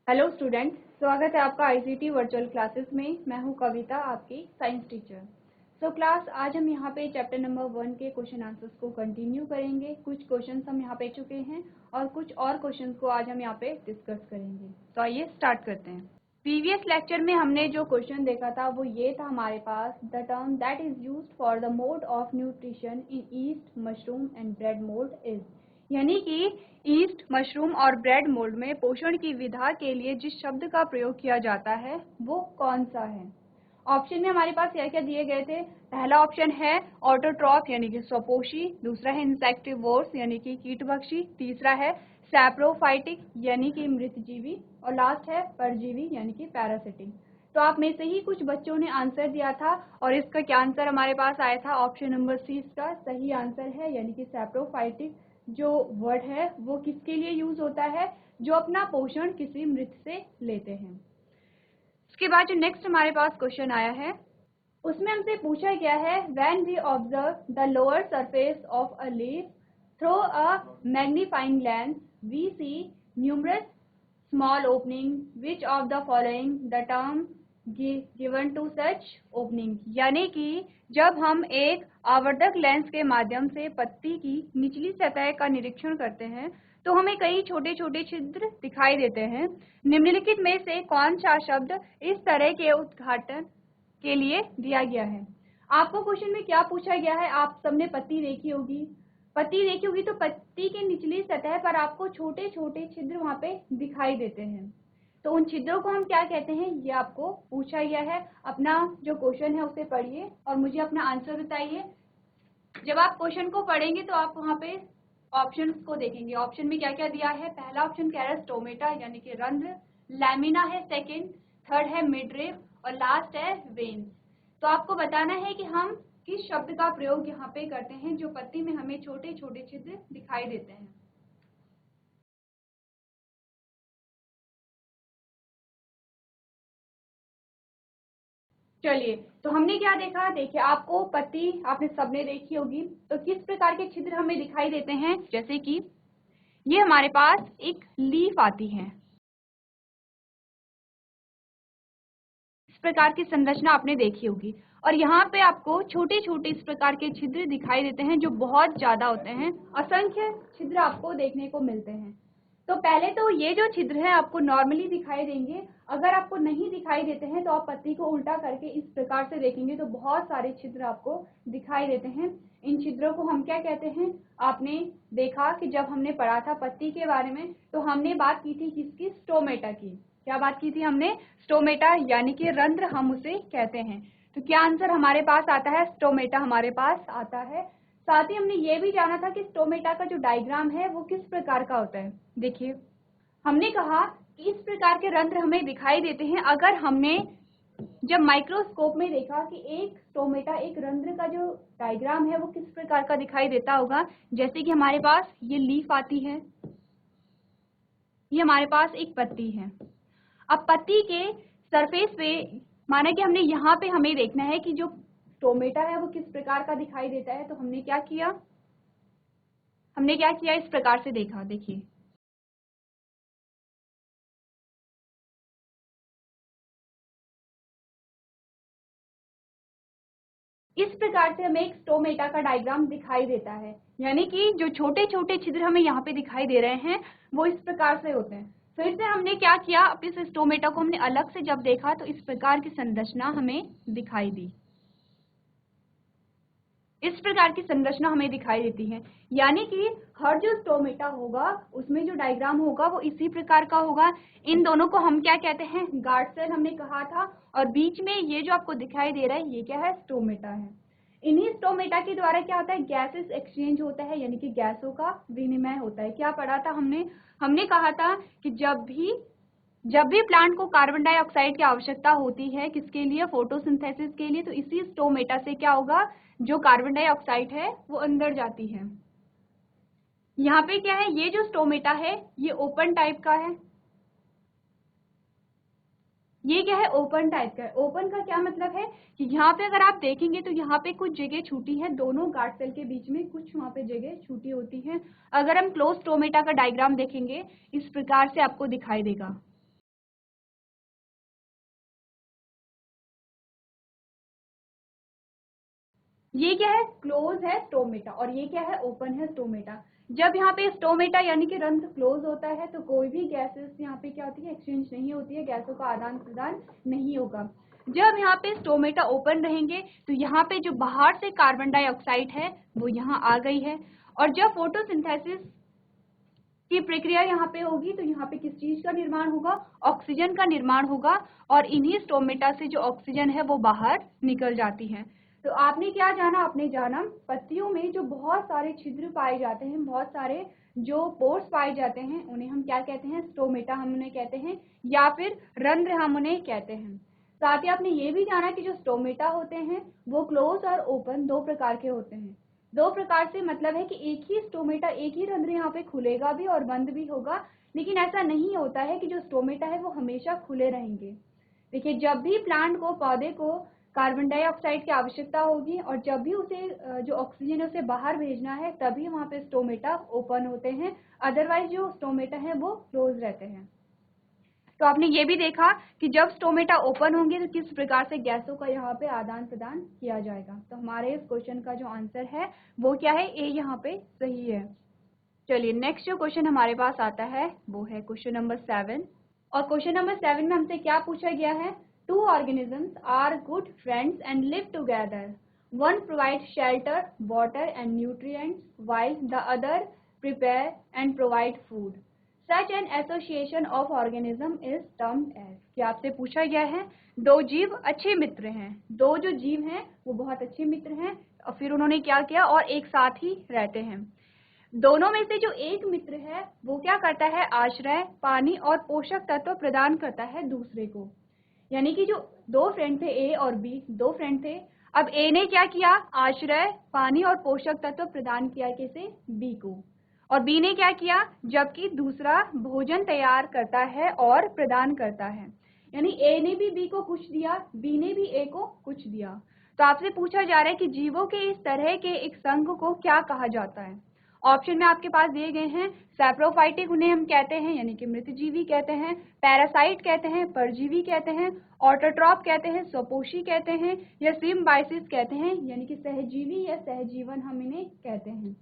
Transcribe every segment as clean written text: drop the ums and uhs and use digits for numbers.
Hello student, स्वागत है आपका आईसीटी वर्चुअल क्लासेस में। मैं हूं कविता, आपकी साइंस टीचर। क्लास आज हम यहां पे चैप्टर नंबर 1 के क्वेश्चन आंसर्स को कंटिन्यू करेंगे। कुछ क्वेश्चंस हम यहां पे चुके हैं और कुछ और क्वेश्चंस को आज हम यहां पे डिस्कस करेंगे। तो आइए स्टार्ट करते हैं। प्रीवियस लेक्चर में हमने जो क्वेश्चन देखा था वो ये था हमारे पास, the term that is used for the mode of nutrition in yeast, mushroom and bread mould is, यानी कि ईस्ट, मशरूम और ब्रेड मोल्ड में पोषण की विधा के लिए जिस शब्द का प्रयोग किया जाता है वो कौन सा है। ऑप्शन में हमारे पास क्या क्या दिए गए थे। पहला ऑप्शन है ऑटोट्रॉफ यानी कि स्वपोषी, दूसरा है इंसेक्टिवोर्स यानी कि कीटभक्षी, तीसरा है सैप्रोफाइटिक यानी कि मृतजीवी और लास्ट है परजीवी यानी कि पैरासिटिक। तो आप में से ही कुछ बच्चों ने आंसर दिया था और इसका क्या आंसर हमारे पास आया था, ऑप्शन नंबर सी इसका सही आंसर है, यानी कि सैप्रोफाइटिक जो वर्ड है वो किसके लिए यूज होता है, जो अपना पोषण किसी मृत से लेते हैं। उसके बाद जो नेक्स्ट हमारे पास क्वेश्चन आया है उसमें हमसे पूछा गया है, when we observe the lower surface of a leaf through a magnifying lens we see numerous small opening, which of the following the term given to such opening, यानी कि जब हम एक आवर्धक लेंस के माध्यम से पत्ती की निचली सतह का निरीक्षण करते हैं तो हमें कई छोटे छोटे छिद्र दिखाई देते हैं। निम्नलिखित में से कौन सा शब्द इस तरह के उद्घाटन के लिए दिया गया है। आपको क्वेश्चन में क्या पूछा गया है, आप सबने पत्ती देखी होगी, तो पत्ती के निचली सतह पर आपको छोटे छोटे छिद्र वहां पे दिखाई देते हैं। तो उन छिद्रों को हम क्या कहते हैं, ये आपको पूछा गया है। अपना जो क्वेश्चन है उसे पढ़िए और मुझे अपना आंसर बताइए। जब आप क्वेश्चन को पढ़ेंगे तो आप वहां पे ऑप्शन को देखेंगे। ऑप्शन में क्या क्या दिया है। पहला ऑप्शन कह रहा है स्टोमेटा यानी कि रंध्र, लैमिना है सेकेंड, थर्ड है मिडरिव और लास्ट है वेन्स। तो आपको बताना है कि हम किस शब्द का प्रयोग यहाँ पे करते हैं जो पत्ती में हमें छोटे छोटे छिद्र दिखाई देते हैं। चलिए, तो हमने क्या देखा, देखिए आपको पत्ती आपने सबने देखी होगी, तो किस प्रकार के छिद्र हमें दिखाई देते हैं। जैसे कि ये हमारे पास एक लीफ आती है, इस प्रकार की संरचना आपने देखी होगी और यहाँ पे आपको छोटे छोटे इस प्रकार के छिद्र दिखाई देते हैं जो बहुत ज्यादा होते हैं। असंख्य छिद्र आपको देखने को मिलते हैं। तो पहले तो ये जो छिद्र है आपको नॉर्मली दिखाई देंगे। अगर आपको नहीं दिखाई देते हैं तो आप पत्ती को उल्टा करके इस प्रकार से देखेंगे तो बहुत सारे छिद्र आपको दिखाई देते हैं। इन छिद्रों को हम क्या कहते हैं, आपने देखा कि जब हमने पढ़ा था पत्ती के बारे में तो हमने बात की थी किसकी, स्टोमेटा की। क्या बात की थी हमने, स्टोमेटा यानी कि रंध्र हम उसे कहते हैं। तो क्या आंसर हमारे पास आता है, स्टोमेटा हमारे पास आता है। साथ ही हमने ये भी जाना था कि स्टोमेटा का जो डायग्राम है वो किस प्रकार का होता है। देखिए हमने कहा कि इस प्रकार के रंध्र हमें दिखाई देते हैं अगर हमने जब माइक्रोस्कोप में देखा कि एक स्टोमेटा, एक रंध्र का जो डायग्राम है वो किस प्रकार का दिखाई देता होगा। जैसे कि हमारे पास ये लीफ आती है, ये हमारे पास एक पत्ती है। अब पत्ती के सरफेस पे माना कि हमने यहाँ पे हमें देखना है कि जो स्टोमेटा है वो किस प्रकार का दिखाई देता है। तो हमने क्या किया, इस प्रकार से देखा। देखिए इस प्रकार से हमें एक स्टोमेटा का डायग्राम दिखाई देता है, यानी कि जो छोटे छोटे छिद्र हमें यहाँ पे दिखाई दे रहे हैं वो इस प्रकार से होते हैं। फिर से हमने क्या किया, अब इस स्टोमेटा को हमने अलग से जब देखा तो इस प्रकार की संरचना हमें दिखाई दी, इस प्रकार की संरचना हमें दिखाई देती है। यानी कि हर जो स्टोमेटा होगा उसमें जो डायग्राम होगा वो इसी प्रकार का होगा। इन दोनों को हम क्या कहते हैं, गार्ड सेल हमने कहा था। और बीच में ये जो आपको दिखाई दे रहा है ये क्या है, स्टोमेटा है। इन्हीं स्टोमेटा के द्वारा क्या होता है, गैसेस एक्सचेंज होता है, यानी कि गैसों का विनिमय होता है। क्या पढ़ा था हमने कहा था कि जब भी प्लांट को कार्बन डाइऑक्साइड की आवश्यकता होती है, किसके लिए, फोटोसिंथेसिस के लिए, तो इसी स्टोमेटा से क्या होगा, जो कार्बन डाइऑक्साइड है वो अंदर जाती है। यहाँ पे क्या है, ये जो स्टोमेटा है ये ओपन टाइप का है। ये क्या है, ओपन टाइप का है। ओपन का क्या मतलब है कि यहाँ पे अगर आप देखेंगे तो यहाँ पे कुछ जगह छूटी है, दोनों गार्ड सेल के बीच में कुछ वहाँ पे जगह छूटी होती है। अगर हम क्लोज स्टोमेटा का डायग्राम देखेंगे इस प्रकार से आपको दिखाई देगा। ये क्या है, क्लोज है स्टोमेटा, और ये क्या है, ओपन है स्टोमेटा। जब यहाँ पे स्टोमेटा यानी कि रंध्र क्लोज होता है तो कोई भी गैसेस यहाँ पे क्या होती है, एक्सचेंज नहीं होती है, गैसों का आदान प्रदान नहीं होगा। जब यहाँ पे स्टोमेटा ओपन रहेंगे तो यहाँ पे जो बाहर से कार्बन डाइऑक्साइड है वो यहाँ आ गई है, और जब फोटोसिंथेसिस की प्रक्रिया यहाँ पे होगी तो यहाँ पे किस चीज का निर्माण होगा, ऑक्सीजन का निर्माण होगा, और इन्हीं स्टोमेटा से जो ऑक्सीजन है वो बाहर निकल जाती है। तो आपने क्या जाना, आपने जाना पत्तियों में जो बहुत सारे छिद्र पाए जाते हैं, बहुत सारे जो पोर्स पाए जाते हैं, उन्हें हम क्या कहते हैं, स्टोमेटा हम उन्हें कहते हैं, या फिर रंध्र हम उन्हें कहते हैं। साथ ही आपने ये भी जाना कि जो स्टोमेटा होते हैं वो क्लोज और ओपन दो प्रकार के होते हैं। दो प्रकार से मतलब है कि एक ही स्टोमेटा, एक ही रंध्र यहाँ पे खुलेगा भी और बंद भी होगा, लेकिन ऐसा नहीं होता है कि जो स्टोमेटा है वो हमेशा खुले रहेंगे। देखिए, जब भी प्लांट को, पौधे को कार्बन डाइऑक्साइड की आवश्यकता होगी और जब भी उसे जो ऑक्सीजन है उसे बाहर भेजना है, तभी वहाँ पे स्टोमेटा ओपन होते हैं, अदरवाइज जो स्टोमेटा है वो क्लोज रहते हैं। तो आपने ये भी देखा कि जब स्टोमेटा ओपन होंगे तो किस प्रकार से गैसों का यहाँ पे आदान प्रदान किया जाएगा। तो हमारे इस क्वेश्चन का जो आंसर है वो क्या है, ए यहाँ पे सही है। चलिए नेक्स्ट जो क्वेश्चन हमारे पास आता है वो है क्वेश्चन नंबर 7, और क्वेश्चन नंबर 7 में हमसे क्या पूछा गया है, 2 organisms are good friends and live together. One provides shelter, water and nutrients while the other prepare and provide food. Such an association of organism is termed as। क्या आपसे पूछा गया है, दो जीव अच्छे मित्र हैं, दो जो जीव हैं वो बहुत अच्छे मित्र हैं, और फिर उन्होंने क्या किया, और एक साथ ही रहते हैं। दोनों में से जो एक मित्र है वो क्या करता है, आश्रय, पानी और पोषक तत्व प्रदान करता है दूसरे को। यानी कि जो दो फ्रेंड थे, ए और बी, दो फ्रेंड थे। अब ए ने क्या किया, आश्रय, पानी और पोषक तत्व प्रदान किया किसे, बी को, और बी ने क्या किया, जबकि दूसरा भोजन तैयार करता है और प्रदान करता है। यानी ए ने भी बी को कुछ दिया, बी ने भी ए को कुछ दिया। तो आपसे पूछा जा रहा है कि जीवों के इस तरह के एक संघ को क्या कहा जाता है। ऑप्शन में आपके पास दिए गए हैं, सैप्रोफाइटिक उन्हें हम कहते हैं यानी कि मृतजीवी कहते हैं, पैरासाइट कहते हैं, परजीवी कहते हैं, ऑटोट्रॉप कहते हैं, स्वपोषी कहते हैं, या सिम्बायोसिस कहते हैं यानी कि सहजीवी या सहजीवन हम इन्हें कहते हैं।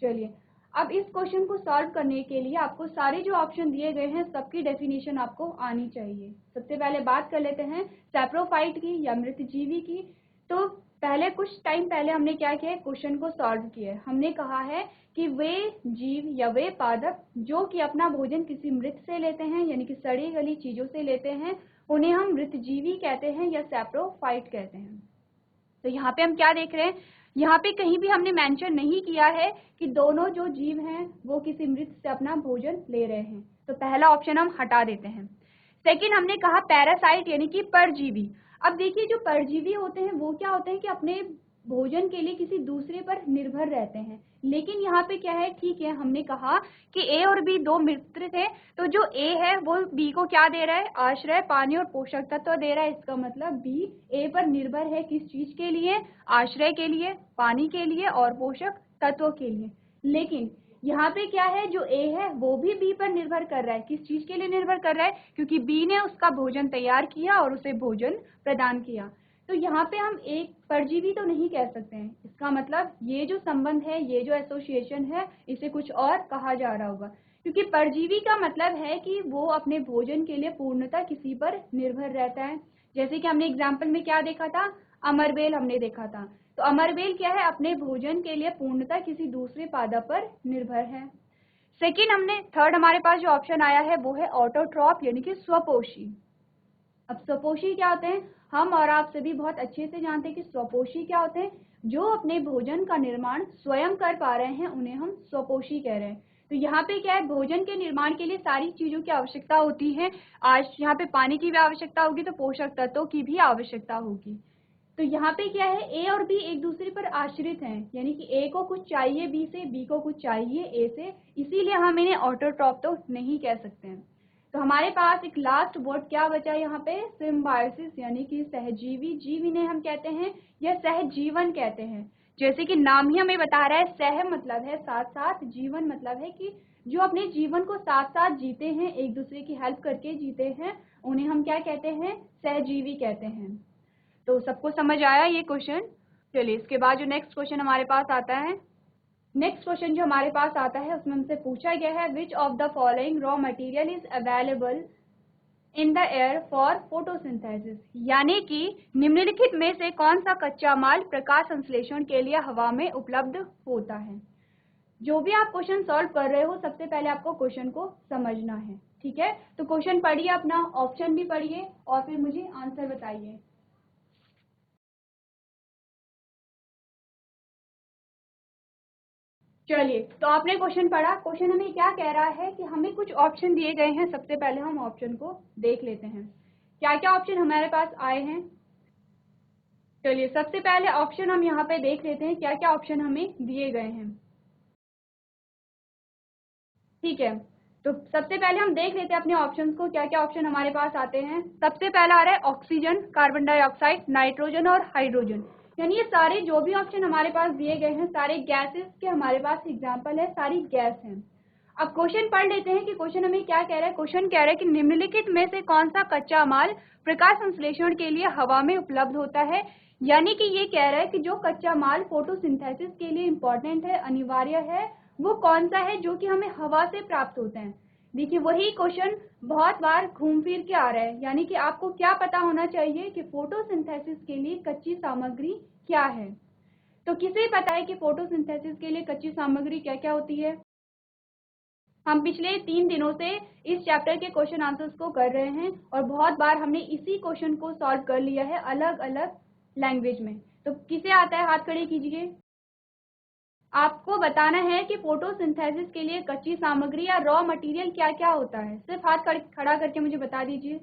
चलिए अब इस क्वेश्चन को सॉल्व करने के लिए आपको सारे जो ऑप्शन दिए गए हैं सबकी डेफिनेशन आपको आनी चाहिए। सबसे पहले बात कर लेते हैं सैप्रोफाइट की या मृतजीवी की। तो पहले कुछ टाइम पहले हमने क्या किया, क्वेश्चन को सॉल्व किया। हमने कहा है कि वे जीव या वे पादप जो कि अपना भोजन किसी मृत से लेते हैं यानी कि सड़ी गली चीजों से लेते हैं, उन्हें हम मृतजीवी कहते हैं या सैप्रोफाइट कहते हैं। तो यहाँ पे हम क्या देख रहे हैं, यहाँ पे कहीं भी हमने मेंशन नहीं किया है कि दोनों जो जीव हैं वो किसी मृत से अपना भोजन ले रहे हैं, तो पहला ऑप्शन हम हटा देते हैं। सेकंड हमने कहा पैरासाइट यानी कि परजीवी। अब देखिए जो परजीवी होते हैं वो क्या होते हैं कि अपने भोजन के लिए किसी दूसरे पर निर्भर रहते हैं, लेकिन यहाँ पे क्या है, ठीक है हमने कहा कि ए और बी दो मित्र थे, तो जो ए है वो बी को क्या दे रहा है, आश्रय, पानी और पोषक तत्व दे रहा है। इसका मतलब बी ए पर निर्भर है किस चीज के लिए, आश्रय के लिए, पानी के लिए और पोषक तत्वों के लिए। लेकिन यहाँ पे क्या है, जो ए है वो भी बी पर निर्भर कर रहा है। किस चीज के लिए निर्भर कर रहा है, क्योंकि बी ने उसका भोजन तैयार किया और उसे भोजन प्रदान किया। तो यहाँ पे हम एक परजीवी तो नहीं कह सकते हैं, इसका मतलब ये जो संबंध है, ये जो एसोसिएशन है, इसे कुछ और कहा जा रहा होगा, क्योंकि परजीवी का मतलब है कि वो अपने भोजन के लिए पूर्णतः किसी पर निर्भर रहता है। जैसे कि हमने एग्जाम्पल में क्या देखा था, अमरबेल हमने देखा था। तो अमरबेल क्या है, अपने भोजन के लिए पूर्णतः किसी दूसरे पादप पर निर्भर है। थर्ड हमारे पास जो ऑप्शन आया है वो है ऑटोट्रॉप यानी कि स्वपोषी। अब स्वपोषी क्या होते हैं, हम और आप सभी बहुत अच्छे से जानते हैं कि स्वपोषी क्या होते हैं, जो अपने भोजन का निर्माण स्वयं कर पा रहे हैं उन्हें हम स्वपोषी कह रहे हैं। तो यहाँ पे क्या है, भोजन के निर्माण के लिए सारी चीजों की आवश्यकता होती है। आज यहाँ पे पानी की भी आवश्यकता होगी तो पोषक तत्वों की भी आवश्यकता होगी। तो यहाँ पे क्या है, ए और बी एक दूसरे पर आश्रित हैं, यानी कि ए को कुछ चाहिए बी से, बी को कुछ चाहिए ए से, इसीलिए हम इन्हें ऑटोट्रॉप तो नहीं कह सकते हैं। तो हमारे पास एक लास्ट वर्ड क्या बचा यहाँ पे, सिम्बायोसिस यानी कि सहजीवी। जीव इन्हें हम कहते हैं या सहजीवन कहते हैं। जैसे कि नाम ही हमें बता रहा है, सह मतलब है साथ साथ, जीवन मतलब है कि जो अपने जीवन को साथ साथ जीते हैं, एक दूसरे की हेल्प करके जीते हैं, उन्हें हम क्या कहते हैं, सहजीवी कहते हैं। तो सबको समझ आया ये क्वेश्चन। चलिए इसके बाद जो नेक्स्ट क्वेश्चन हमारे पास आता है, नेक्स्ट क्वेश्चन जो हमारे पास आता है उसमें हमसे पूछा गया है विच of the following raw material is available in the air for photosynthesis, यानी कि निम्नलिखित में से कौन सा कच्चा माल प्रकाश संश्लेषण के लिए हवा में उपलब्ध होता है। जो भी आप क्वेश्चन सॉल्व कर रहे हो सबसे पहले आपको क्वेश्चन को समझना है, ठीक है। तो क्वेश्चन पढ़िए, अपना ऑप्शन भी पढ़िए और फिर मुझे आंसर बताइए। चलिए तो आपने क्वेश्चन पढ़ा, क्वेश्चन हमें क्या कह रहा है कि हमें कुछ ऑप्शन दिए गए हैं। सबसे पहले हम ऑप्शन को देख लेते हैं, क्या क्या ऑप्शन हमारे पास आए हैं। चलिए सबसे पहले ऑप्शन हम यहाँ पे देख लेते हैं क्या क्या ऑप्शन हमें दिए गए हैं, ठीक है। तो सबसे पहले हम देख लेते हैं अपने ऑप्शंस को, क्या क्या ऑप्शन हमारे पास आते हैं। सबसे पहला आ रहा है ऑक्सीजन, कार्बन डाइऑक्साइड, नाइट्रोजन और हाइड्रोजन, यानी ये सारे जो भी ऑप्शन हमारे पास दिए गए हैं सारे गैसेस के हमारे पास एग्जांपल है, सारी गैस हैं। अब क्वेश्चन पढ़ लेते हैं कि क्वेश्चन हमें क्या कह रहा है। क्वेश्चन कह रहा है कि निम्नलिखित में से कौन सा कच्चा माल प्रकाश संश्लेषण के लिए हवा में उपलब्ध होता है, यानी कि ये कह रहा है कि जो कच्चा माल फोटोसिंथेसिस के लिए इम्पोर्टेंट है, अनिवार्य है, वो कौन सा है जो कि हमें हवा से प्राप्त होता है। देखिए वही क्वेश्चन बहुत बार घूम फिर के आ रहा है, यानी कि आपको क्या पता होना चाहिए कि फोटोसिंथेसिस के लिए कच्ची सामग्री क्या है। तो किसे पता है कि फोटोसिंथेसिस के लिए कच्ची सामग्री क्या क्या होती है। हम पिछले 3 दिनों से इस चैप्टर के क्वेश्चन आंसर्स को कर रहे हैं और बहुत बार हमने इसी क्वेश्चन को सॉल्व कर लिया है अलग अलग लैंग्वेज में। तो किसे आता है, हाथ खड़े कीजिए। आपको बताना है कि फोटोसिंथेसिस के लिए कच्ची सामग्री या रॉ मटेरियल क्या क्या होता है। सिर्फ हाथ खड़ा करके मुझे बता दीजिए।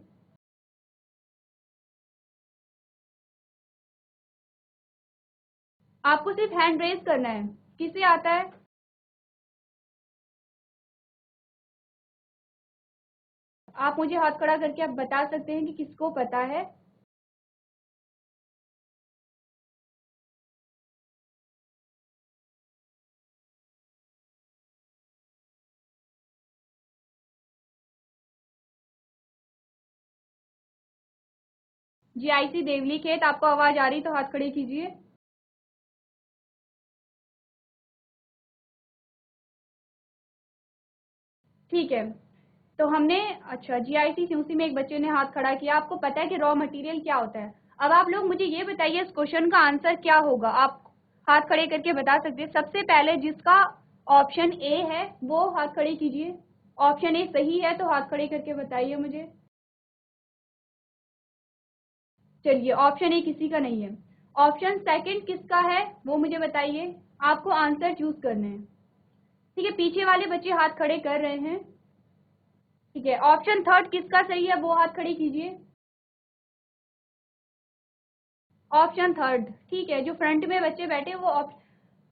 आपको सिर्फ हैंड रेज करना है, किसे आता है। आप मुझे हाथ खड़ा करके आप बता सकते हैं कि किसको पता है। जीआईसी देवली खेत, आपको आवाज आ रही तो हाथ खड़े कीजिए। ठीक है, तो हमने अच्छा जीआईसी सीयूसी में एक बच्चे ने हाथ खड़ा किया। आपको पता है कि रॉ मटेरियल क्या होता है। अब आप लोग मुझे ये बताइए इस क्वेश्चन का आंसर क्या होगा। आप हाथ खड़े करके बता सकते हैं। सबसे पहले जिसका ऑप्शन ए है वो हाथ खड़े कीजिए। ऑप्शन ए सही है तो हाथ खड़े करके बताइए मुझे। चलिए ऑप्शन ए किसी का नहीं है। ऑप्शन सेकंड किसका है वो मुझे बताइए। आपको आंसर चूज करना है, ठीक है। पीछे वाले बच्चे हाथ खड़े कर रहे हैं, ठीक है। ऑप्शन थर्ड किसका सही है वो हाथ खड़े कीजिए। ऑप्शन थर्ड, ठीक है। जो फ्रंट में बच्चे बैठे वो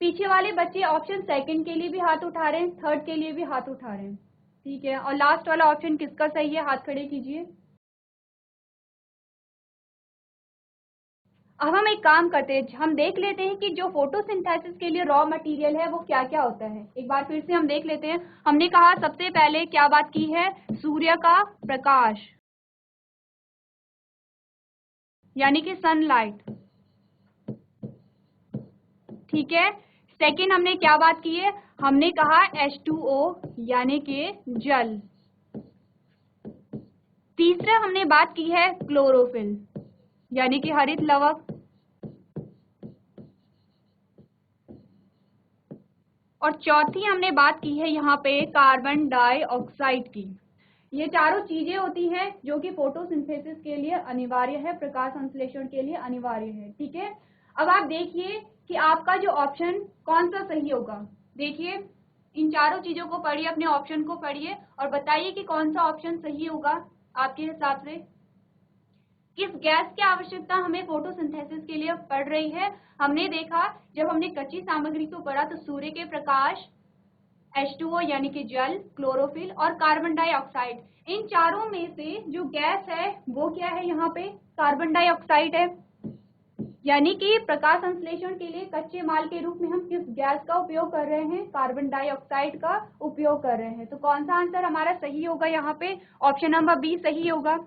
पीछे वाले बच्चे ऑप्शन सेकंड के लिए भी हाथ उठा रहे हैं, थर्ड के लिए भी हाथ उठा रहे हैं, ठीक है। और लास्ट वाला ऑप्शन किसका सही है, हाथ खड़े कीजिए। अब हम एक काम करते हैं, हम देख लेते हैं कि जो फोटोसिंथेसिस के लिए रॉ मटेरियल है वो क्या क्या होता है। एक बार फिर से हम देख लेते हैं। हमने कहा सबसे पहले क्या बात की है, सूर्य का प्रकाश यानी कि सनलाइट, ठीक है। सेकंड हमने क्या बात की है, हमने कहा H2O यानी कि जल। तीसरा हमने बात की है क्लोरोफिल यानी कि हरित लवक। और चौथी हमने बात की है यहाँ पे कार्बन डाइऑक्साइड की। ये चारों चीजें होती हैं जो कि फोटोसिंथेसिस के लिए अनिवार्य है, प्रकाश संश्लेषण के लिए अनिवार्य है, ठीक है। अब आप देखिए कि आपका जो ऑप्शन कौन सा सही होगा। देखिए इन चारों चीजों को पढ़िए, अपने ऑप्शन को पढ़िए और बताइए कि कौन सा ऑप्शन सही होगा आपके हिसाब से। किस गैस की आवश्यकता हमें फोटोसिंथेसिस के लिए पड़ रही है। हमने देखा जब हमने कच्ची सामग्री को पढ़ा तो सूर्य के प्रकाश, H2O यानी कि जल, क्लोरोफिल और कार्बन डाइऑक्साइड, इन चारों में से जो गैस है वो क्या है, यहाँ पे कार्बन डाइऑक्साइड है। यानी कि प्रकाश संश्लेषण के लिए कच्चे माल के रूप में हम किस गैस का उपयोग कर रहे हैं, कार्बन डाइऑक्साइड का उपयोग कर रहे हैं। तो कौन सा आंसर हमारा सही होगा, यहाँ पे ऑप्शन नंबर बी सही होगा।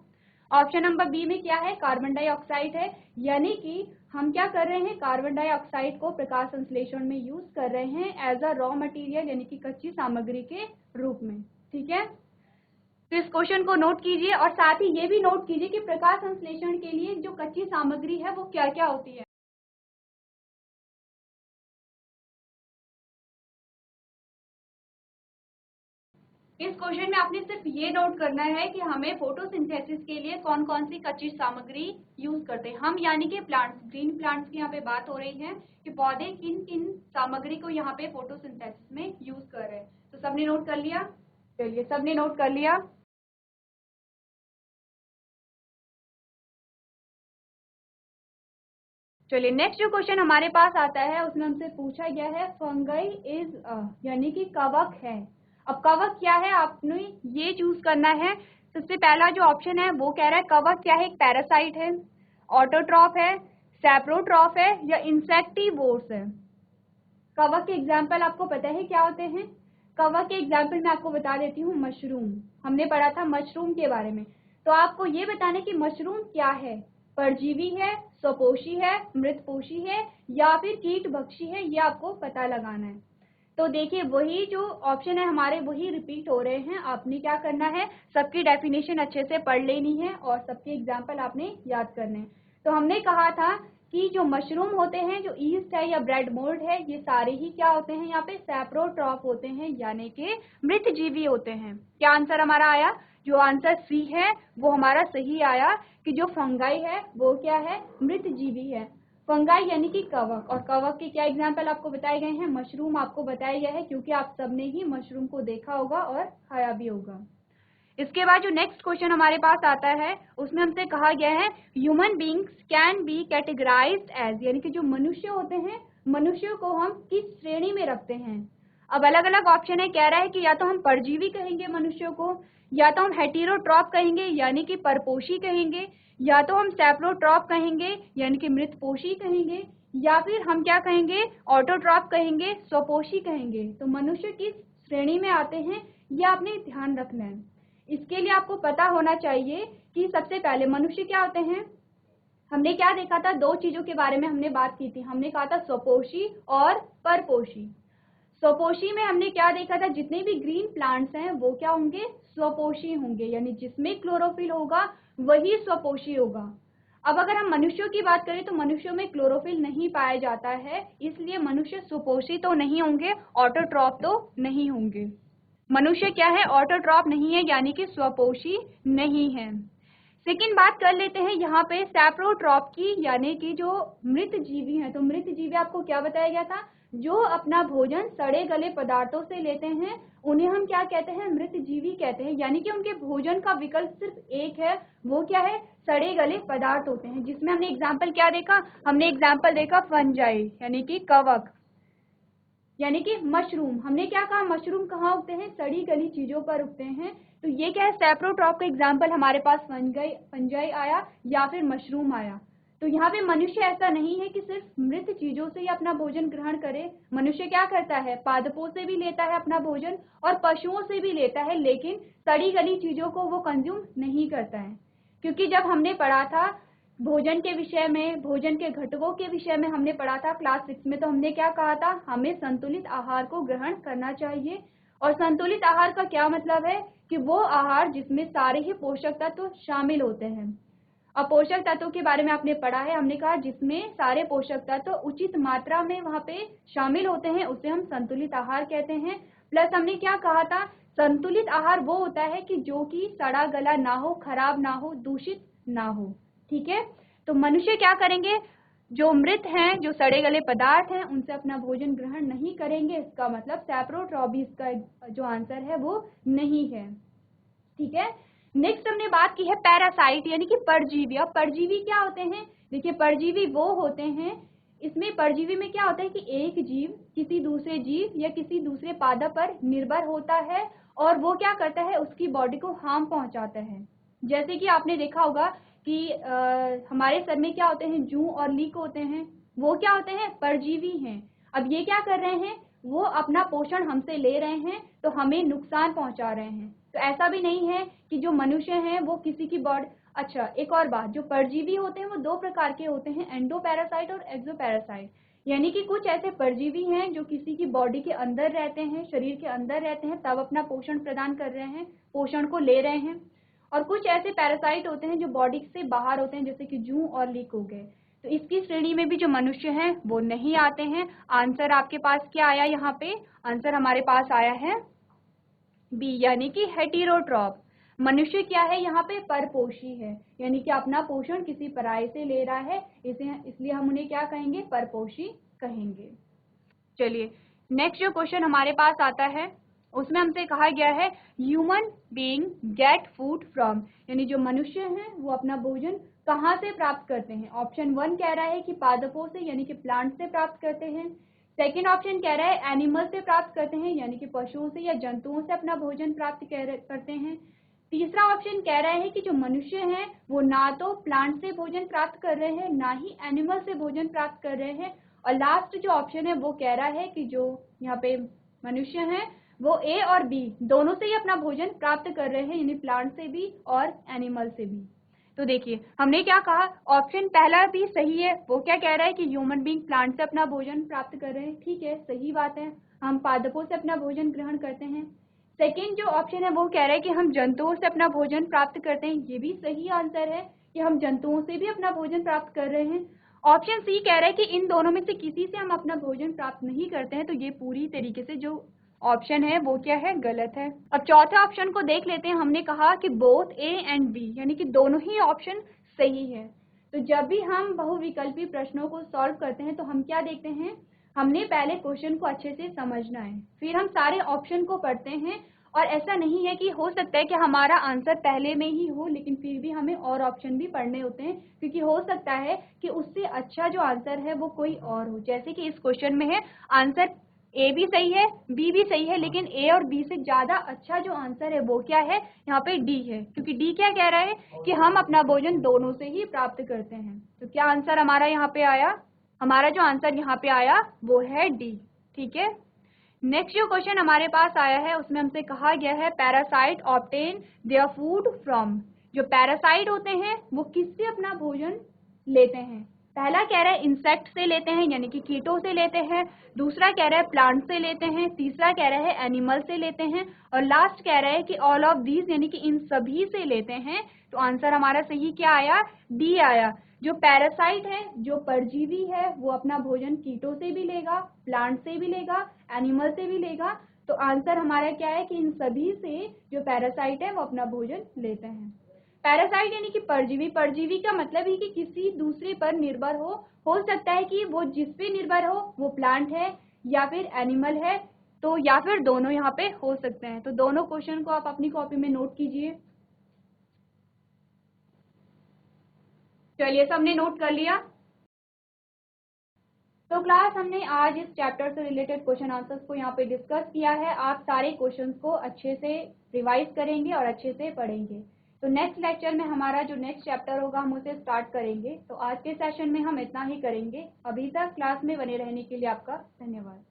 ऑप्शन नंबर बी में क्या है, कार्बन डाइऑक्साइड है। यानी कि हम क्या कर रहे हैं, कार्बन डाइऑक्साइड को प्रकाश संश्लेषण में यूज कर रहे हैं एज अ रॉ मटेरियल, यानी कि कच्ची सामग्री के रूप में। ठीक है, तो इस क्वेश्चन को नोट कीजिए और साथ ही ये भी नोट कीजिए कि प्रकाश संश्लेषण के लिए जो कच्ची सामग्री है वो क्या क्या होती है। इस क्वेश्चन में आपने सिर्फ ये नोट करना है कि हमें फोटोसिंथेसिस के लिए कौन कौन सी कच्ची सामग्री यूज करते हैं हम, यानी कि प्लांट्स, ग्रीन प्लांट्स की यहाँ पे बात हो रही है कि पौधे किन किन सामग्री को यहाँ पे फोटोसिंथेसिस में यूज कर रहे हैं। तो सबने नोट कर लिया? चलिए, सबने नोट कर लिया। चलिए, नेक्स्ट जो क्वेश्चन हमारे पास आता है उसमें हमसे पूछा गया है फंगाई इज यानी कि कवक है। अब कवक क्या है आपने ये चूज करना है। सबसे पहला जो ऑप्शन है वो कह रहा है कवक क्या है, एक पैरासाइट है, ऑटोट्रॉफ है, सैप्रोट्रॉफ है या इंसेक्टिवोर्स है। कवक के एग्जाम्पल आपको पता है क्या होते हैं? कवक के एग्जाम्पल मैं आपको बता देती हूँ, मशरूम। हमने पढ़ा था मशरूम के बारे में। तो आपको ये बताना कि मशरूम क्या है, परजीवी है, स्वपोषी है, मृतपोषी है या फिर कीटभक्षी है, ये आपको पता लगाना है। तो देखिए, वही जो ऑप्शन है हमारे वही रिपीट हो रहे हैं। आपने क्या करना है, सबकी डेफिनेशन अच्छे से पढ़ लेनी है और सबके एग्जाम्पल आपने याद करने हैं। तो हमने कहा था कि जो मशरूम होते हैं, जो ईस्ट है या ब्रेड मोल्ड है, ये सारे ही क्या होते हैं, यहाँ पे सैप्रोट्रॉफ होते हैं, यानी कि मृतजीवी होते हैं। क्या आंसर हमारा आया? जो आंसर सी है वो हमारा सही आया कि जो फंगाई है वो क्या है, मृतजीवी है। फंगाई यानी कि कवक, और कवक के क्या एग्जाम्पल आपको बताए गए हैं, मशरूम आपको बताया गया है, क्योंकि आप सबने ही मशरूम को देखा होगा और खाया भी होगा। इसके बाद जो नेक्स्ट क्वेश्चन हमारे पास आता है उसमें हमसे कहा गया है human beings can be categorised as, यानी कि जो मनुष्य होते हैं, मनुष्य को हम किस श्रेणी में रखते हैं। अब अलग अलग ऑप्शन है, कह रहा है कि या तो हम परजीवी कहेंगे मनुष्य को, या तो हम हेटेरोट्रॉप कहेंगे यानी कि परपोषी कहेंगे, या तो हम सैप्रोट्रॉप कहेंगे यानी कि मृतपोषी कहेंगे, या फिर हम क्या कहेंगे, ऑटोट्रॉप कहेंगे, स्वपोषी कहेंगे। तो मनुष्य किस श्रेणी में आते हैं ये आपने ध्यान रखना है। इसके लिए आपको पता होना चाहिए कि सबसे पहले मनुष्य क्या होते हैं। हमने क्या देखा था, दो चीजों के बारे में हमने बात की थी। हमने कहा था स्वपोषी और परपोषी। स्वपोषी में हमने क्या देखा था, जितने भी ग्रीन प्लांट्स हैं वो क्या होंगे, स्वपोषी होंगे, यानी जिसमें क्लोरोफिल होगा वही स्वपोषी होगा। अब अगर हम मनुष्यों की बात करें तो मनुष्यों में क्लोरोफिल नहीं पाया जाता है, इसलिए मनुष्य स्वपोषी तो नहीं होंगे, ऑटोट्रॉप तो नहीं होंगे। मनुष्य क्या है, ऑटोट्रॉप नहीं है, यानी कि स्वपोषी नहीं है। सेकेंड बात कर लेते हैं यहाँ पे सैप्रोट्रॉप की, यानी कि जो मृत जीवी हैं। तो मृत जीवी आपको क्या बताया गया था, जो अपना भोजन सड़े गले पदार्थों से लेते हैं उन्हें हम क्या कहते हैं, मृत जीवी कहते हैं, यानी कि उनके भोजन का विकल्प सिर्फ एक है, वो क्या है, सड़े गले पदार्थ होते हैं। जिसमें हमने एग्जाम्पल क्या देखा, हमने एग्जाम्पल देखा फंजाई यानी कि कवक, यानी कि मशरूम। हमने क्या कहा, मशरूम कहाँ उगते हैं, सड़ी गली चीजों पर उगते हैं। तो ये क्या है, सैप्रोट्रॉप का एग्जाम्पल हमारे पास फंजाई आया या फिर मशरूम आया। तो यहाँ पे मनुष्य ऐसा नहीं है कि सिर्फ मृत चीजों से ही अपना भोजन ग्रहण करे। मनुष्य क्या करता है, पादपों से भी लेता है अपना भोजन और पशुओं से भी लेता है, लेकिन सड़ी गली चीजों को वो कंज्यूम नहीं करता है। क्योंकि जब हमने पढ़ा था भोजन के विषय में, भोजन के घटकों के विषय में हमने पढ़ा था क्लास 6 में, तो हमने क्या कहा था, हमें संतुलित आहार को ग्रहण करना चाहिए। और संतुलित आहार का क्या मतलब है कि वो आहार जिसमें सारे ही पोषक तत्व शामिल होते हैं। अब पोषक तत्वों के बारे में आपने पढ़ा है, हमने कहा जिसमें सारे पोषक तत्व उचित मात्रा में वहां पे शामिल होते हैं उसे हम संतुलित आहार कहते हैं। प्लस हमने क्या कहा था, संतुलित आहार वो होता है कि जो कि सड़ा गला ना हो, खराब ना हो, दूषित ना हो। ठीक है, तो मनुष्य क्या करेंगे, जो मृत हैं, जो सड़े गले पदार्थ हैं, उनसे अपना भोजन ग्रहण नहीं करेंगे। इसका मतलब सैप्रोट्रॉप, इसका जो आंसर है वो नहीं है। ठीक है, नेक्स्ट हमने बात की है पैरासाइट यानी कि परजीवी। अब परजीवी क्या होते हैं, देखिए परजीवी वो होते हैं, इसमें परजीवी में क्या होता है कि एक जीव किसी दूसरे जीव या किसी दूसरे पादप पर निर्भर होता है और वो क्या करता है, उसकी बॉडी को हार्म पहुंचाता है। जैसे कि आपने देखा होगा कि हमारे सर में क्या होते हैं, जूं और लीक होते हैं, वो क्या होते हैं, परजीवी हैं। अब ये क्या कर रहे हैं, वो अपना पोषण हमसे ले रहे हैं तो हमें नुकसान पहुंचा रहे हैं। तो ऐसा भी नहीं है कि जो मनुष्य हैं वो किसी की बॉडी, अच्छा, एक और बात, जो परजीवी होते हैं वो दो प्रकार के होते हैं, एंडोपैरासाइट और एक्सोपैरासाइट। यानी कि कुछ ऐसे परजीवी हैं जो किसी की बॉडी के अंदर रहते हैं, शरीर के अंदर रहते हैं, तब अपना पोषण प्रदान कर रहे हैं, पोषण को ले रहे हैं। और कुछ ऐसे पैरासाइट होते हैं जो बॉडी से बाहर होते हैं, जैसे कि जूं और लीक हो गए। तो इसकी श्रेणी में भी जो मनुष्य हैं वो नहीं आते हैं। आंसर आपके पास क्या आया यहाँ पे? आंसर हमारे पास आया है बी, यानी कि हेटेरोट्रॉप। मनुष्य क्या है यहाँ पे? परपोषी है, यानी कि अपना पोषण किसी पराये से ले रहा है, इसलिए हम उन्हें क्या कहेंगे? परपोषी कहेंगे। चलिए, नेक्स्ट जो क्वेश्चन हमारे पास आता है उसमें हमसे कहा गया है human being get food from, यानी जो मनुष्य हैं वो अपना भोजन कहाँ से प्राप्त करते हैं। ऑप्शन 1 कह रहा है कि पादपों से, यानी कि प्लांट से प्राप्त करते हैं। सेकेंड ऑप्शन कह रहा है एनिमल से प्राप्त करते हैं, यानी कि पशुओं से या जंतुओं से अपना भोजन प्राप्त करते हैं। तीसरा ऑप्शन कह रहा है कि जो मनुष्य हैं वो ना तो प्लांट से भोजन प्राप्त कर रहे हैं, ना ही एनिमल से भोजन प्राप्त कर रहे हैं। और लास्ट जो ऑप्शन है वो कह रहा है कि जो यहाँ पे मनुष्य हैं वो ए और बी दोनों से ही अपना भोजन प्राप्त कर रहे हैं, यानी प्लांट से भी और एनिमल से भी। तो देखिए, हमने क्या कहा, ऑप्शन पहला भी सही है। वो क्या कह रहा है कि ह्यूमन बीइंग प्लांट से अपना भोजन प्राप्त कर रहे हैं, ठीक है, सही बात है, हम पादपों से अपना भोजन ग्रहण करते हैं। सेकेंड जो ऑप्शन है वो कह रहा है कि हम जंतुओं से अपना भोजन प्राप्त करते हैं, ये भी सही आंसर है कि हम जंतुओं से भी अपना भोजन प्राप्त कर रहे हैं। ऑप्शन सी कह रहा है कि इन दोनों में से किसी से हम अपना भोजन प्राप्त नहीं करते हैं, तो ये पूरी तरीके से जो ऑप्शन है वो क्या है? गलत है। अब चौथे ऑप्शन को देख लेते हैं। हमने कहा कि बोथ ए एंड बी, यानी कि दोनों ही ऑप्शन सही है। तो जब भी हम बहुविकल्पी प्रश्नों को सॉल्व करते हैं तो हम क्या देखते हैं, हमने पहले क्वेश्चन को अच्छे से समझना है, फिर हम सारे ऑप्शन को पढ़ते हैं। और ऐसा नहीं है कि हो सकता है कि हमारा आंसर पहले में ही हो, लेकिन फिर भी हमें और ऑप्शन भी पढ़ने होते हैं, क्योंकि हो सकता है कि उससे अच्छा जो आंसर है वो कोई और हो। जैसे कि इस क्वेश्चन में है, आंसर ए भी सही है, बी भी सही है, लेकिन ए और बी से ज्यादा अच्छा जो आंसर है वो क्या है? यहाँ पे डी है, क्योंकि डी क्या कह रहा है कि हम अपना भोजन दोनों से ही प्राप्त करते हैं। तो क्या आंसर हमारा यहाँ पे आया? हमारा जो आंसर यहाँ पे आया वो है डी, ठीक है। नेक्स्ट जो क्वेश्चन हमारे पास आया है उसमें हमसे कहा गया है parasite obtain their food from. जो पैरासाइट होते हैं वो किससे अपना भोजन लेते हैं? पहला कह रहा है इंसेक्ट से लेते हैं, यानी कि कीटों से लेते हैं। दूसरा कह रहा है प्लांट से लेते हैं। तीसरा कह रहा है एनिमल से लेते हैं। और लास्ट कह रहा है कि ऑल ऑफ दीज, यानी कि इन सभी से लेते हैं। तो आंसर हमारा सही क्या आया? डी आया। जो पैरासाइट है, जो परजीवी है, वो अपना भोजन कीटों से भी लेगा, प्लांट से भी लेगा, एनिमल से भी लेगा। तो आंसर हमारा क्या है कि इन सभी से जो पैरासाइट है वो अपना भोजन लेते हैं। पैरासाइट यानी कि परजीवी। परजीवी का मतलब है कि किसी दूसरे पर निर्भर हो सकता है कि वो जिस पे निर्भर हो वो प्लांट है या फिर एनिमल है, तो या फिर दोनों यहाँ पे हो सकते हैं। तो दोनों क्वेश्चन को आप अपनी कॉपी में नोट कीजिए। चलिए, सबने नोट कर लिया? तो क्लास, हमने आज इस चैप्टर से रिलेटेड क्वेश्चन आंसर्स को यहाँ पे डिस्कस किया है। आप सारे क्वेश्चंस को अच्छे से रिवाइज करेंगे और अच्छे से पढ़ेंगे। तो नेक्स्ट लेक्चर में हमारा जो नेक्स्ट चैप्टर होगा हम उसे स्टार्ट करेंगे। तो आज के सेशन में हम इतना ही करेंगे। अभी तक क्लास में बने रहने के लिए आपका धन्यवाद।